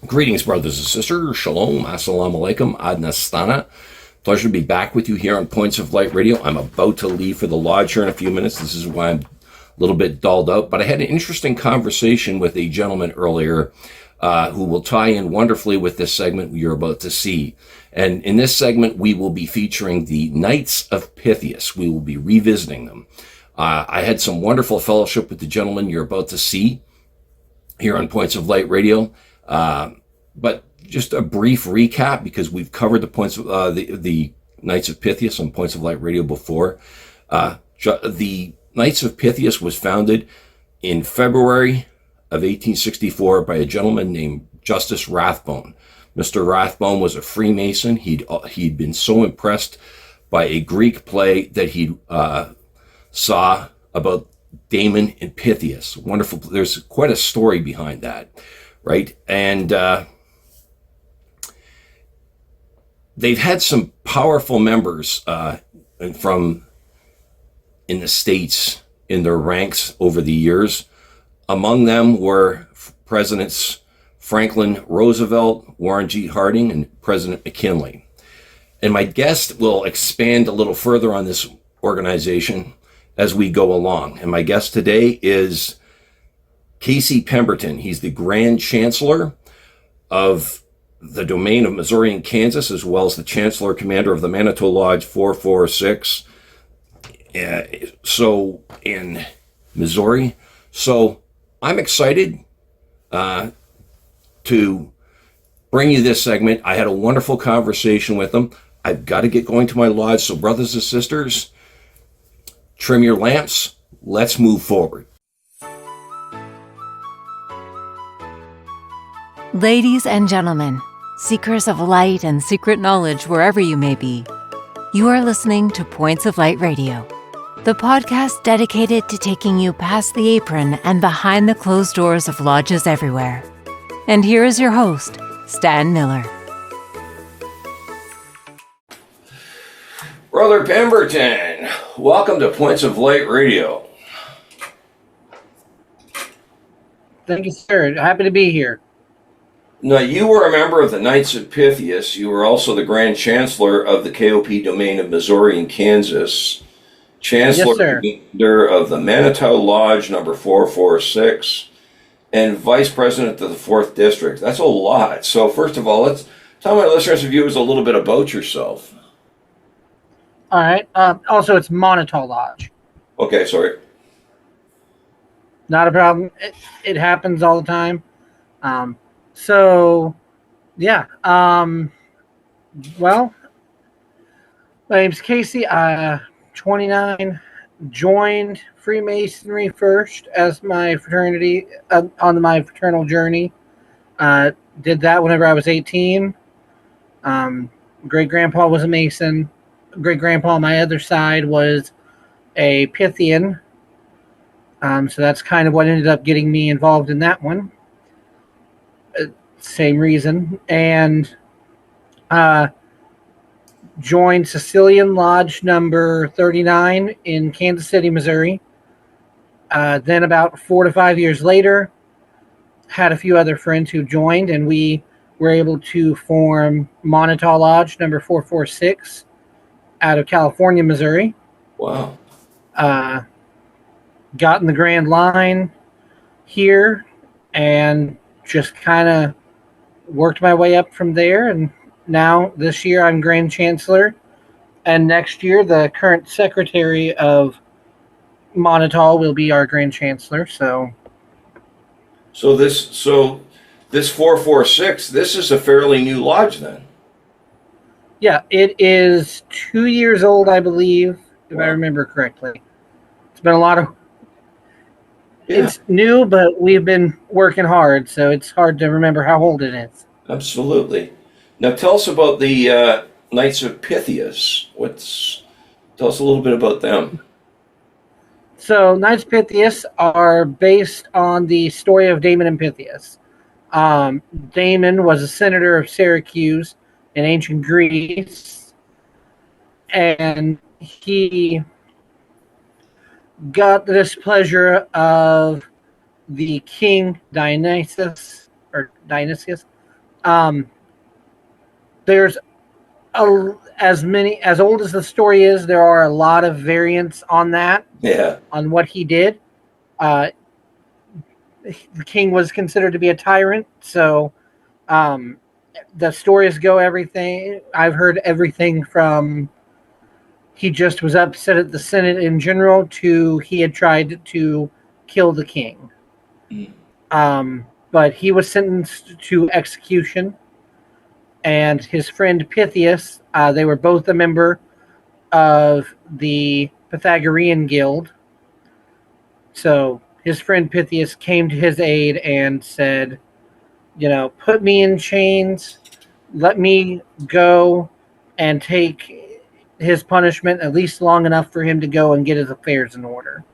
Greetings, brothers and sisters. Shalom, assalamu alaikum, ad nastana. Pleasure to be back with you here on Points of Light Radio. I'm about to leave for the lodge here in a few minutes. This is why I'm a little bit dulled out. But I had an interesting conversation with a gentleman earlier who will tie in wonderfully with this segment you're about to see. And in this segment, we will be featuring the Knights of Pythias. We will be revisiting them. I had some wonderful fellowship with the gentleman you're about to see here on Points of Light Radio. But just a brief recap, because we've covered the points of the Knights of Pythias on Points of Light Radio before. The Knights of Pythias was founded in February of 1864 by a gentleman named Justice Rathbone. Mr. Rathbone was a Freemason. He'd been so impressed by a Greek play that he saw about Damon and Pythias. Wonderful. There's quite a story behind that, right? And they've had some powerful members from in the States in their ranks over the years. Among them were Presidents Franklin Roosevelt, Warren G. Harding, and President McKinley. And my guest will expand a little further on this organization as we go along. And my guest today is Casey Pemberton. He's the Grand Chancellor of the domain of Missouri and Kansas, as well as the Chancellor Commander of the Moniteau Lodge 446. So in Missouri. So I'm excited to bring you this segment. I had a wonderful conversation with him. I've got to get going to my lodge. So brothers and sisters, trim your lamps. Let's move forward. Ladies and gentlemen, seekers of light and secret knowledge wherever you may be, you are listening to Points of Light Radio, the podcast dedicated to taking you past the apron and behind the closed doors of lodges everywhere. And here is your host, Stan Miller. Brother Pemberton, welcome to Points of Light Radio. Thank you, sir. Happy to be here. Now, you were a member of the Knights of Pythias. You were also the Grand Chancellor of the KOP domain of Missouri and Kansas. Chancellor Commander of the Moniteau Lodge number 446, and Vice President of the 4th District. That's a lot. So first of all, let's tell my listeners and viewers a little bit about yourself. All right. Also, it's Moniteau Lodge. Okay, sorry. Not a problem. It happens all the time. So, yeah. Well, my name's Casey. 29. Joined Freemasonry first as my fraternity on my fraternal journey. Did that whenever I was 18. Great grandpa was a Mason. Great grandpa on my other side was a Pythian. So that's kind of what ended up getting me involved in that one. Same reason. And joined Sicilian Lodge number 39 in Kansas City, Missouri. Then about 4 to 5 years later, had a few other friends who joined, and we were able to form Moniteau Lodge number 446 out of California, Missouri. Wow. Got in the Grand Line here and just kind of worked my way up from there. And now this year I'm Grand Chancellor, and next year the current Secretary of Moniteau will be our Grand Chancellor. So this 446, this is a fairly new lodge then. yeah, it is 2 years old, I believe, if I remember correctly. It's been a lot of... Yeah. It's new, but we've been working hard, so it's hard to remember how old it is. Absolutely. Now tell us about the Knights of Pythias. Tell us a little bit about them. So Knights of Pythias are based on the story of Damon and Pythias. Damon was a senator of Syracuse in ancient Greece, and he got the displeasure of the king Dionysius, Um, there's as old as the story is, there are a lot of variants on that, Yeah. on what he did. Uh, the king was considered to be a tyrant, so um, the stories go everything. I've heard everything from he just was upset at the Senate in general to he had tried to kill the king. Mm. But he was sentenced to execution, and his friend Pythias, they were both a member of the Pythagorean Guild. So his friend Pythias came to his aid and said, put me in chains, let me go and take his punishment at least long enough for him to go and get his affairs in order.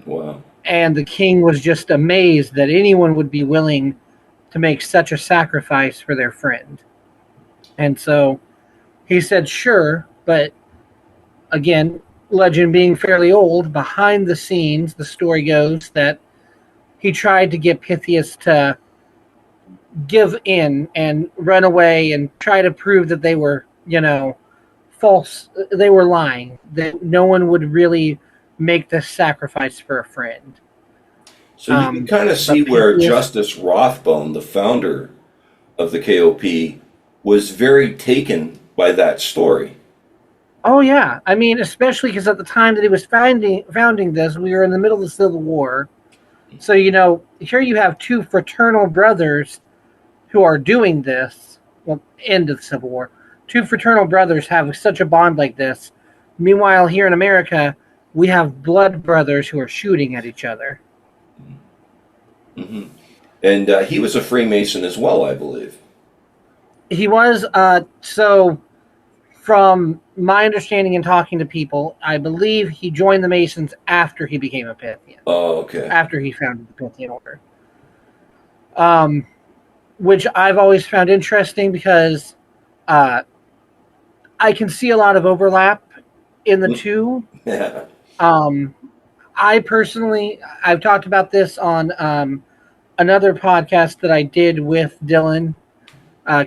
Wow. And the king was just amazed that anyone would be willing to make such a sacrifice for their friend. And so he said, sure, but again, legend being fairly old, behind the scenes, the story goes that he tried to get Pythias to give in and run away and try to prove that they were, false. They were lying, that no one would really make this sacrifice for a friend. So you can kind of see But where Pythias, Justice Rothbone, the founder of the KOP, was very taken by that story. oh yeah, I mean, especially because at the time that he was founding this, we were in the middle of the Civil War. So here you have two fraternal brothers who are doing this. Well, end of the Civil War. Two fraternal brothers have such a bond like this. Meanwhile, here in America, we have blood brothers who are shooting at each other. Hmm. And he was a Freemason as well, I believe. He was so. From my understanding and talking to people, I believe he joined the Masons after he became a Pythian, Oh, okay. after he founded the Pythian Order. Which I've always found interesting because uh, I can see a lot of overlap in the two. Yeah. Um, I've talked about this on another podcast that I did with Dylan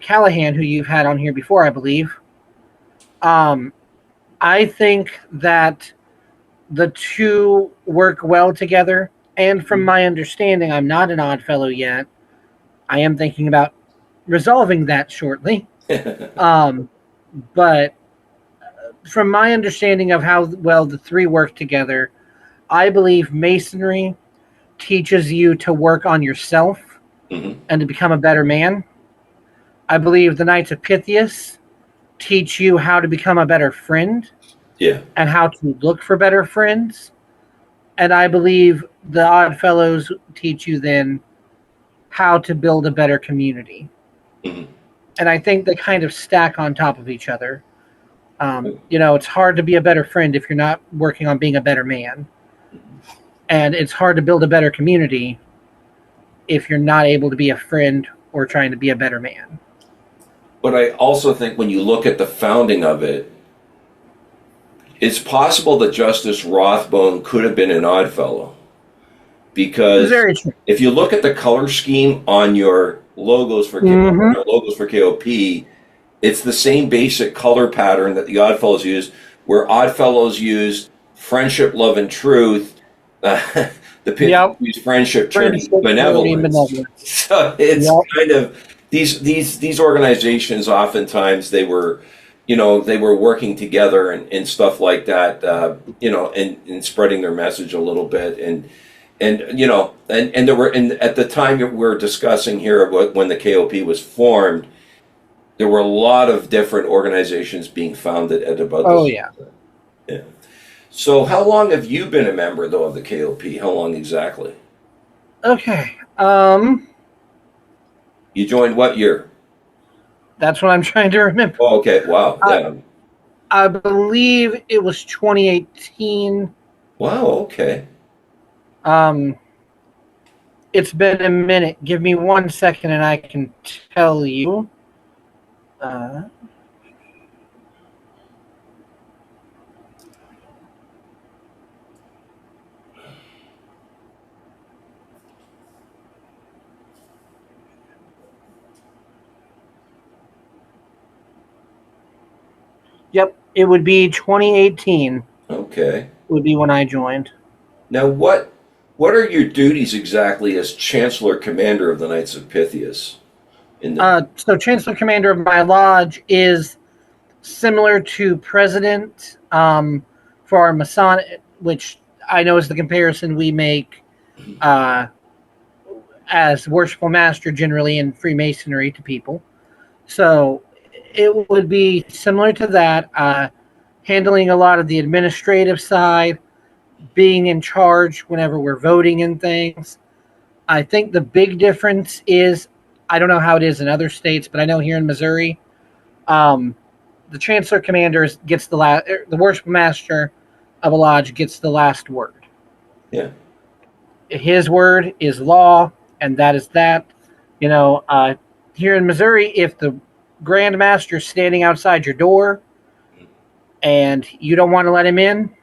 Callahan, who you've had on here before, I believe. Um, I think that the two work well together. And from my understanding, I'm not an odd fellow yet. I am thinking about resolving that shortly. But from my understanding of how well the three work together, I believe Masonry teaches you to work on yourself Hmm. and to become a better man. I believe the Knights of Pythias teach you how to become a better friend Yeah. and how to look for better friends. And I believe the Odd Fellows teach you then how to build a better community. Hmm. And I think they kind of stack on top of each other. It's hard to be a better friend if you're not working on being a better man. And it's hard to build a better community if you're not able to be a friend or trying to be a better man. But I also think when you look at the founding of it, it's possible that Justice Rothbone could have been an Oddfellow. Because Very true. if you look at the color scheme on your logos for Mm-hmm. logos for KOP, it's the same basic color pattern that the Oddfellows use, where Oddfellows use friendship, love, and truth. The Pythians Yep. use friendship, charity, Friendship, charity, and benevolence. benevolence. So it's Yep. kind of these organizations. Oftentimes they were working together and stuff like that. And spreading their message a little bit and there were at the time we're discussing here when the KOP was formed, there were a lot of different organizations being founded at about Oh, this. yeah. Yeah. So how long have you been a member though of the KOP? How long exactly? Okay. You joined what year? That's what I'm trying to remember. Oh, okay. Wow. Yeah. I believe it was 2018. Wow. Okay. Um, it's been a minute. Give me 1 second and I can tell you. Uh, Yep, it would be 2018 Okay. would be when I joined. Now, what are your duties exactly as Chancellor Commander of the Knights of Pythias? In the So Chancellor Commander of my lodge is similar to President for our Masonic, which I know is the comparison we make uh, as Worshipful Master generally in Freemasonry to people. So it would be similar to that, handling a lot of the administrative side, being in charge whenever we're voting and things. I think the big difference is, I don't know how it is in other states, but I know here in Missouri, the Chancellor Commander gets the Worshipful Master of a lodge gets the last word. yeah. His word is law, and that is that. Here in Missouri, if the Grand Master is standing outside your door and you don't want to let him in,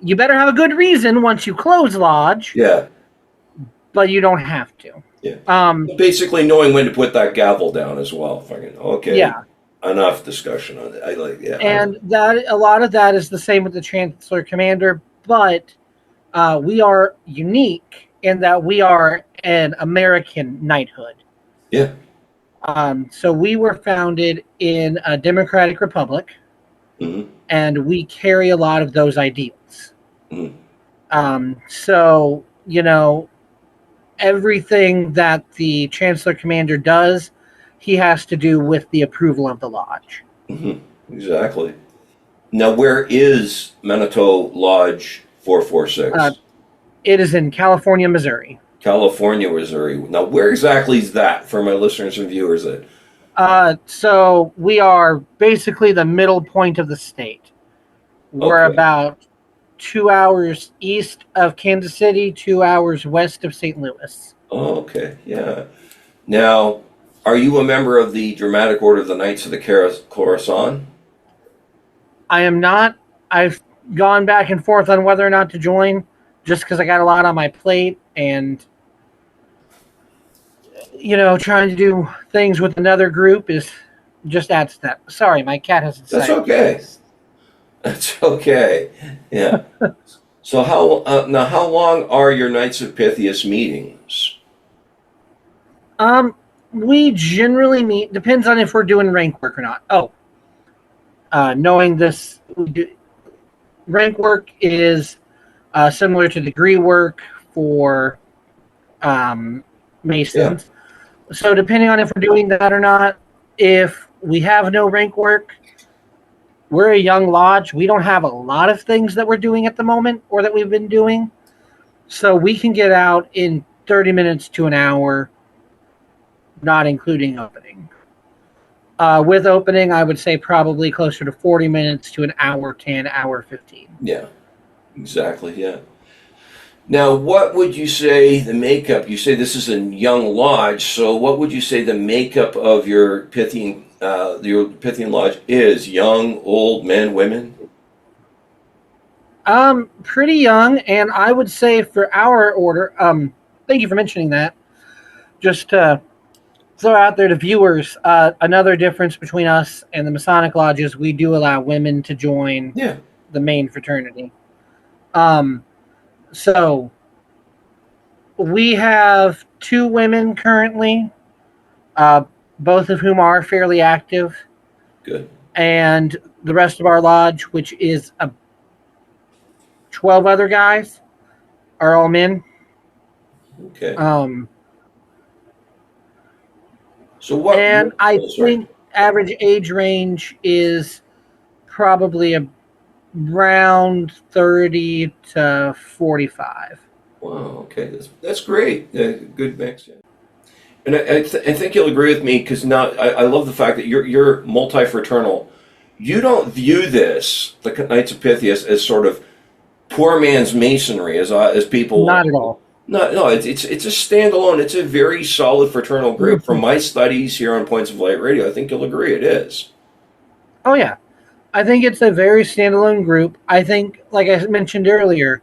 you better have a good reason once you close lodge, Yeah. but you don't have to. Yeah. Basically knowing when to put that gavel down as well. Fucking okay. Yeah. Enough discussion on it. I like yeah. And that a lot of that is the same with the Chancellor Commander, but we are unique in that we are an American knighthood. Yeah. So we were founded in a democratic republic, Mm-hmm. and we carry a lot of those ideals. Mm-hmm. So, everything that the Chancellor Commander does, he has to do with the approval of the lodge. Mm-hmm. Exactly. Now, where is Moniteau Lodge 446? It is in California, Missouri. California, Missouri. Now, where exactly is that for my listeners and viewers? So we are basically the middle point of the state. We're Okay. about 2 hours east of Kansas City, 2 hours west of St. Louis. Oh, okay. Yeah. Now, are you a member of the Dramatic Order of the Knights of the Khorasan? I am not. I've gone back and forth on whether or not to join just because I got a lot on my plate and, trying to do things with another group is just adds to that. Sorry, my cat has decided. That's okay. That's okay. Yeah. So how long are your Knights of Pythias meetings? We generally meet, depends on if we're doing rank work or not. Knowing this, rank work is similar to degree work for Masons. Yeah. So depending on if we're doing that or not, if we have no rank work, we're a young lodge. We don't have a lot of things that we're doing at the moment or that we've been doing. So we can get out in 30 minutes to an hour, not including opening. With opening, I would say probably closer to 40 minutes to an hour 10, hour 15. Yeah, exactly, yeah. Now, what would you say the makeup, you say this is a young lodge, so what would you say the makeup of your Pythian lodge is? Young, old, men, women? Pretty young, and I would say for our order, thank you for mentioning that. Just to throw out there to viewers, another difference between us and the Masonic lodges, we do allow women to join the main fraternity. So we have 2 women currently, both of whom are fairly active. Good. And the rest of our lodge, which is 12 other guys, are all men. Okay. So what? And I think average age range is probably around 30 to 45. Wow. Okay, that's great. Good mix. Yeah. And I think you'll agree with me because now I love the fact that you're multi-fraternal. You don't view this, the Knights of Pythias, as sort of poor man's masonry, as people. Not at all. No, it's a standalone. It's a very solid fraternal group. From my studies here on Points of Light Radio, I think you'll agree it is. Oh yeah, I think it's a very standalone group. I think, like I mentioned earlier,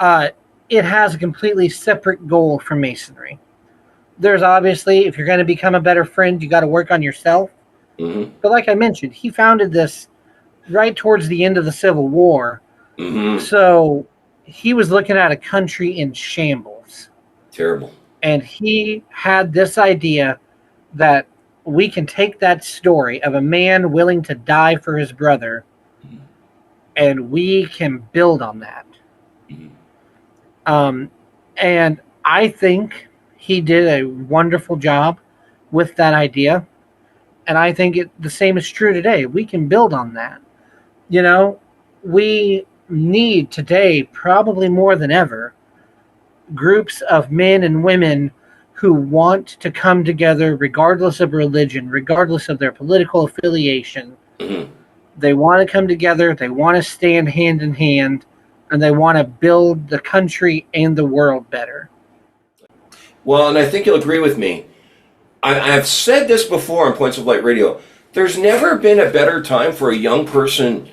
it has a completely separate goal from masonry. There's obviously, if you're going to become a better friend, you got to work on yourself. Mm-hmm. But like I mentioned, he founded this right towards the end of the Civil War. Mm-hmm. So he was looking at a country in shambles. Terrible. And he had this idea that we can take that story of a man willing to die for his brother and we can build on that. And I think he did a wonderful job with that idea. And I think the same is true today. We can build on that. You know, we need today, probably more than ever, groups of men and women who want to come together regardless of religion, regardless of their political affiliation. Mm-hmm. They want to come together, they want to stand hand in hand, and they want to build the country and the world better. Well, and I think you'll agree with me. I've said this before on Points of Light Radio. There's never been a better time for a young person.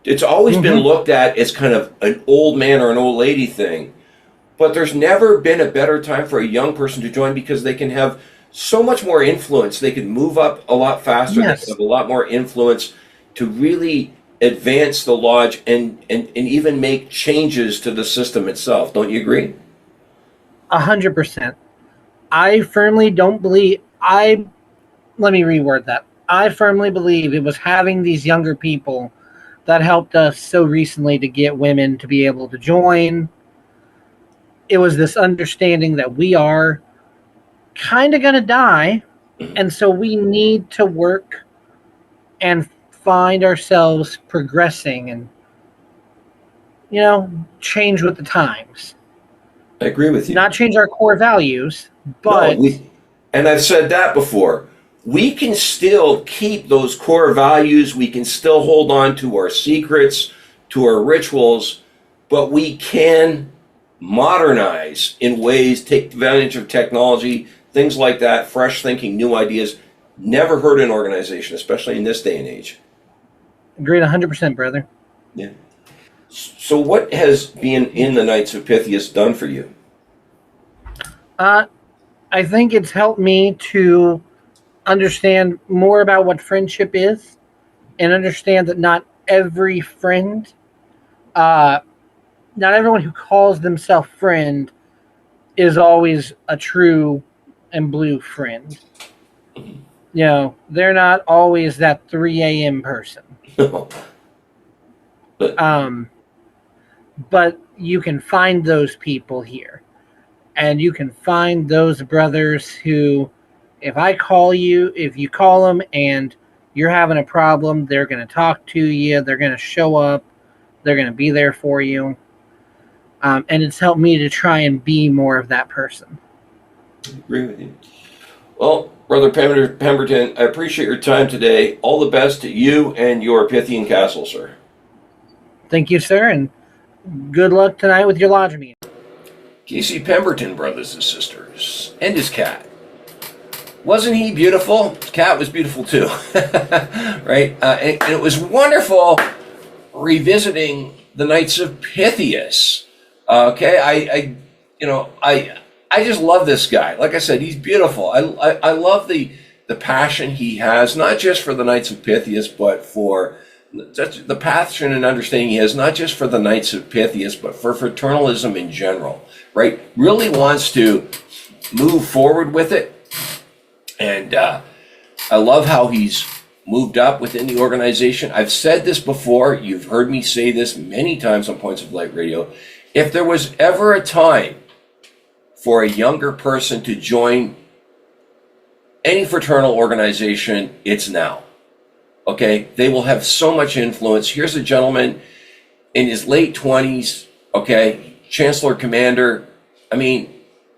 It's always been looked at as kind of an old man or an old lady thing. But there's never been a better time for a young person to join because they can have so much more influence. They can move up a lot faster. Yes. They can have a lot more influence to really advance the lodge and even make changes to the system itself. Don't you agree? 100%. I firmly don't believe... Let me reword that. I firmly believe it was having these younger people that helped us so recently to get women to be able to join. It was this understanding that we are kind of going to die, and so we need to work and find ourselves progressing and, you know, change with the times. I agree with you. Not change our core values, but... No, and I've said that before. We can still keep those core values. We can still hold on to our secrets, to our rituals, but we can modernize in ways, take advantage of technology, things like that, fresh thinking, new ideas. Never hurt an organization, especially in this day and age. Agreed 100%, brother. Yeah. So what has being in the Knights of Pythias done for you? I think it's helped me to understand more about what friendship is and understand that not every friend, not everyone who calls themselves friend is always a true and blue friend. You know, they're not always that 3 a.m. person. But you can find those people here. And you can find those brothers who, if I call you, if you call them and you're having a problem, they're going to talk to you, they're going to show up, they're going to be there for you. And it's helped me to try and be more of that person. I agree with you. Well, Brother Pemberton, I appreciate your time today. All the best to you and your Pythian Castle, sir. Thank you, sir, and good luck tonight with your lodge meeting. Casey Pemberton, brothers and sisters, and his cat. Wasn't he beautiful? His cat was beautiful too, right? And it was wonderful revisiting the Knights of Pythias. Okay, I just love this guy. Like I said, he's beautiful. I love the passion he has, not just for the Knights of Pythias, but for the passion and understanding he has, not just for the Knights of Pythias, but for fraternalism in general, right? Really wants to move forward with it. And I love how he's moved up within the organization. I've said this before. You've heard me say this many times on Points of Light Radio. If there was ever a time for a younger person to join any fraternal organization, it's now. Okay? They will have so much influence. Here's a gentleman in his late 20s, okay? Chancellor Commander. I mean,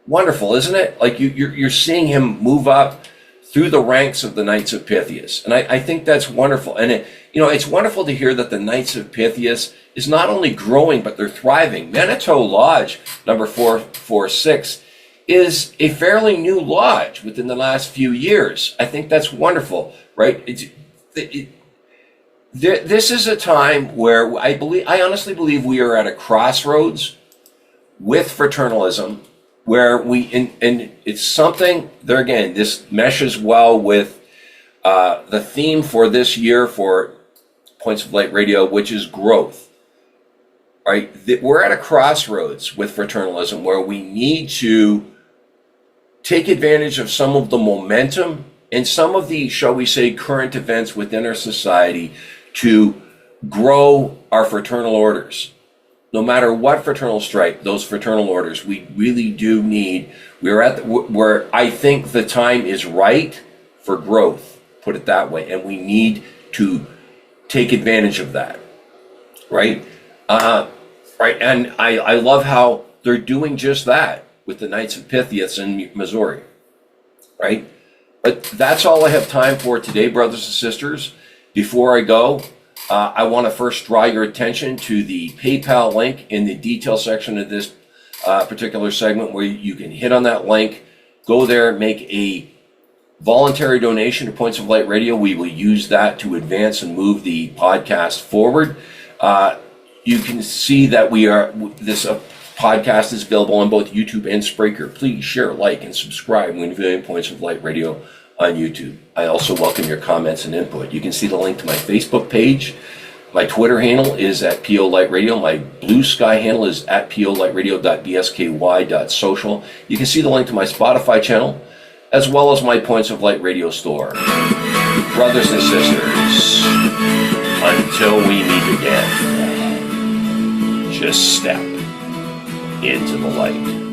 wonderful, isn't it? Like you're seeing him move up through the ranks of the Knights of Pythias. And I think that's wonderful. And it's wonderful to hear that the Knights of Pythias is not only growing, but they're thriving. Moniteau Lodge, number 446, is a fairly new lodge within the last few years. I think that's wonderful, right? This is a time where I honestly believe we are at a crossroads with fraternalism, where and it's something there again. This meshes well with the theme for this year for Points of Light Radio, which is growth. Right? We're at a crossroads with fraternalism where we need to take advantage of some of the momentum and some of the, shall we say, current events within our society to grow our fraternal orders. No matter what fraternal stripe, those fraternal orders, we really do need, we're at where I think the time is right for growth, put it that way, and we need to take advantage of that, right? Right, and I love how they're doing just that with the Knights of Pythias in Missouri, right? But that's all I have time for today, brothers and sisters. Before I go, I want to first draw your attention to the PayPal link in the detail section of this particular segment, where you can hit on that link, go there, make a voluntary donation to Points of Light Radio. We will use that to advance and move the podcast forward. You can see that this podcast is available on both YouTube and Spreaker. Please share, like, and subscribe when viewing Points of Light Radio on YouTube. I also welcome your comments and input. You can see the link to my Facebook page. My Twitter handle is at PO Light Radio. My Bluesky handle is at POLightRadio.bsky.social. You can see the link to my Spotify channel, as well as my Points of Light Radio store. Brothers and sisters, until we meet again, just step into the light.